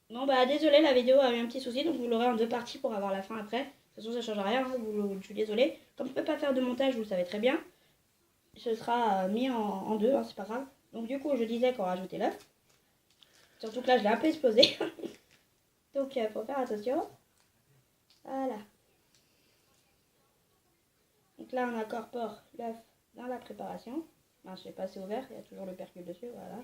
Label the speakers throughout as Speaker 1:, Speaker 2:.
Speaker 1: Bon bah désolé, la vidéo a eu un petit souci, donc vous l'aurez en 2 parties pour avoir la fin après. De toute façon ça change rien, hein, je suis désolée. Comme je peux pas faire de montage, vous le savez très bien, ce sera mis en 2, hein, c'est pas grave. Donc du coup je disais qu'on rajoutait l'œuf. Surtout que là je l'ai un peu explosé. Donc faut faire attention. Voilà. Donc là on incorpore l'œuf dans la préparation. Ben, je l'ai passé au vert, il y a toujours le percule dessus, voilà.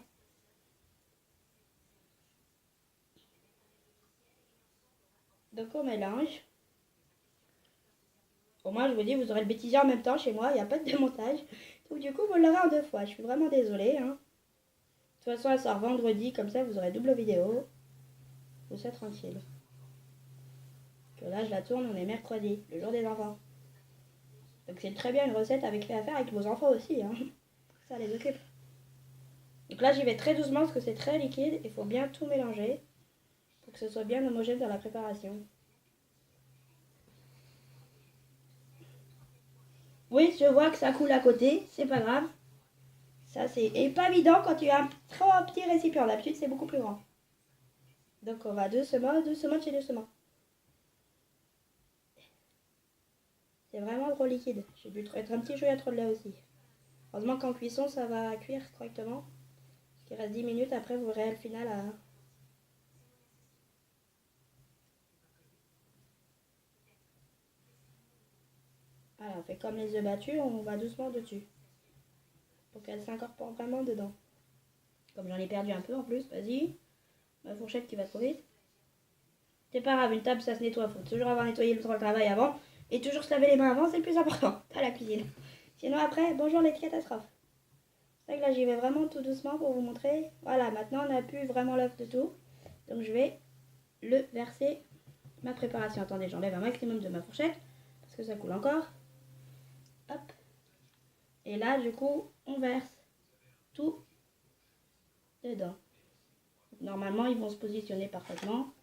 Speaker 1: Donc on mélange. Au moins je vous dis, vous aurez le bêtisier en même temps chez moi, il n'y a pas de démontage. Donc du coup vous l'aurez en 2 fois, je suis vraiment désolée. Hein. De toute façon elle sort vendredi, comme ça vous aurez double vidéo. Vous serez tranquille. Que là je la tourne, on est mercredi, le jour des enfants. Donc c'est très bien une recette avec fait à faire avec vos enfants aussi. Hein. Ça les occupe. Donc là j'y vais très doucement parce que c'est très liquide. Il faut bien tout mélanger pour que ce soit bien homogène dans la préparation. Oui, je vois que ça coule à côté, c'est pas grave. Ça c'est pas évident quand tu as un trop petit récipient. D'habitude c'est beaucoup plus grand. Donc on va doucement chez doucement. C'est vraiment trop liquide. J'ai dû être un petit chouïa trop de lait aussi. Heureusement qu'en cuisson ça va cuire correctement. Il reste 10 minutes, après vous verrez le final à... Voilà, on fait comme les œufs battus, on va doucement dessus. Pour qu'elle s'incorpore vraiment dedans. Comme j'en ai perdu un peu en plus, vas-y. Ma fourchette qui va trop vite. C'est pas grave, une table ça se nettoie, faut toujours avoir nettoyé le travail avant. Et toujours se laver les mains avant, c'est le plus important, à la cuisine. Sinon après, bonjour les catastrophes. C'est vrai que là j'y vais vraiment tout doucement pour vous montrer. Voilà, maintenant on a pu vraiment l'œuf de tout. Donc je vais le verser ma préparation. Attendez, j'enlève un maximum de ma fourchette parce que ça coule encore. Hop. Et là, du coup, on verse tout dedans. Normalement, ils vont se positionner parfaitement.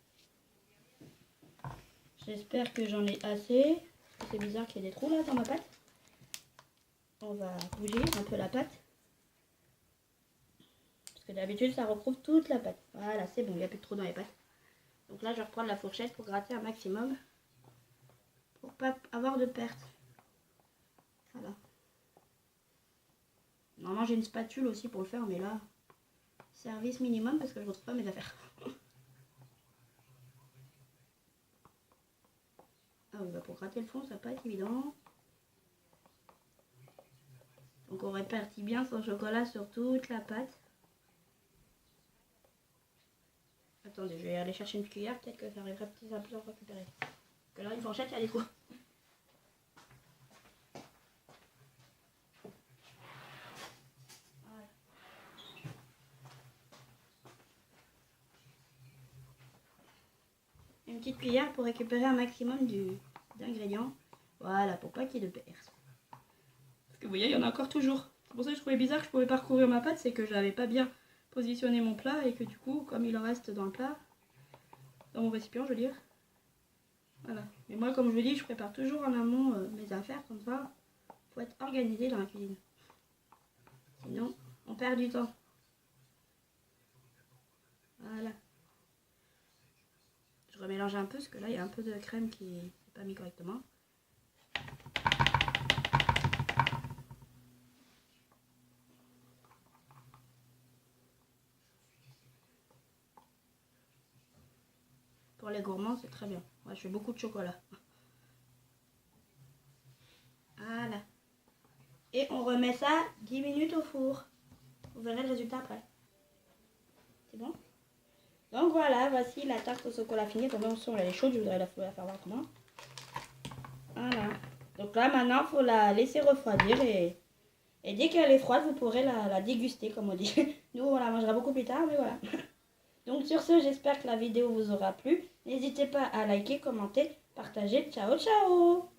Speaker 1: J'espère que j'en ai assez. C'est bizarre qu'il y ait des trous là dans ma pâte. On va bouger un peu la pâte. Parce que d'habitude, ça recouvre toute la pâte. Voilà, c'est bon, il n'y a plus de trous dans les pâtes. Donc là, je vais reprendre la fourchette pour gratter un maximum. Pour pas avoir de perte. Voilà. Normalement, j'ai une spatule aussi pour le faire, mais là, service minimum parce que je ne retrouve pas mes affaires. Ah oui, bah pour gratter le fond, ça va pas être évident. Donc on répartit bien son chocolat sur toute la pâte. Attendez, je vais aller chercher une cuillère, peut-être que ça arriverait petit à petit à récupérer. Parce que là, une fourchette, il y a des trous. Voilà. Une petite cuillère pour récupérer un maximum d'ingrédients. Voilà, pour pas qu'il y ait de perce. Parce que vous voyez, il y en a encore toujours. C'est pour ça que je trouvais bizarre que je pouvais pas recouvrir ma pâte, c'est que je n'avais pas bien positionné mon plat et que du coup, comme il en reste dans le plat, dans mon récipient, je veux dire. Voilà. Mais moi, comme je vous dis, je prépare toujours en amont mes affaires, comme ça. Faut être organisé dans la cuisine. Sinon, on perd du temps. Voilà. Je remélange un peu, parce que là, il y a un peu de crème qui n'est pas mis correctement. Pour les gourmands, c'est très bien. Moi, je fais beaucoup de chocolat. Voilà. Et on remet ça 10 minutes au four. Vous verrez le résultat après. C'est bon? Donc voilà, voici la tarte au chocolat finie. Attention, elle est chaude, je voudrais la faire voir comment. Voilà. Donc là, maintenant, il faut la laisser refroidir. Et dès qu'elle est froide, vous pourrez la déguster, comme on dit. Nous, on la mangera beaucoup plus tard, mais voilà. Donc sur ce, j'espère que la vidéo vous aura plu. N'hésitez pas à liker, commenter, partager. Ciao, ciao!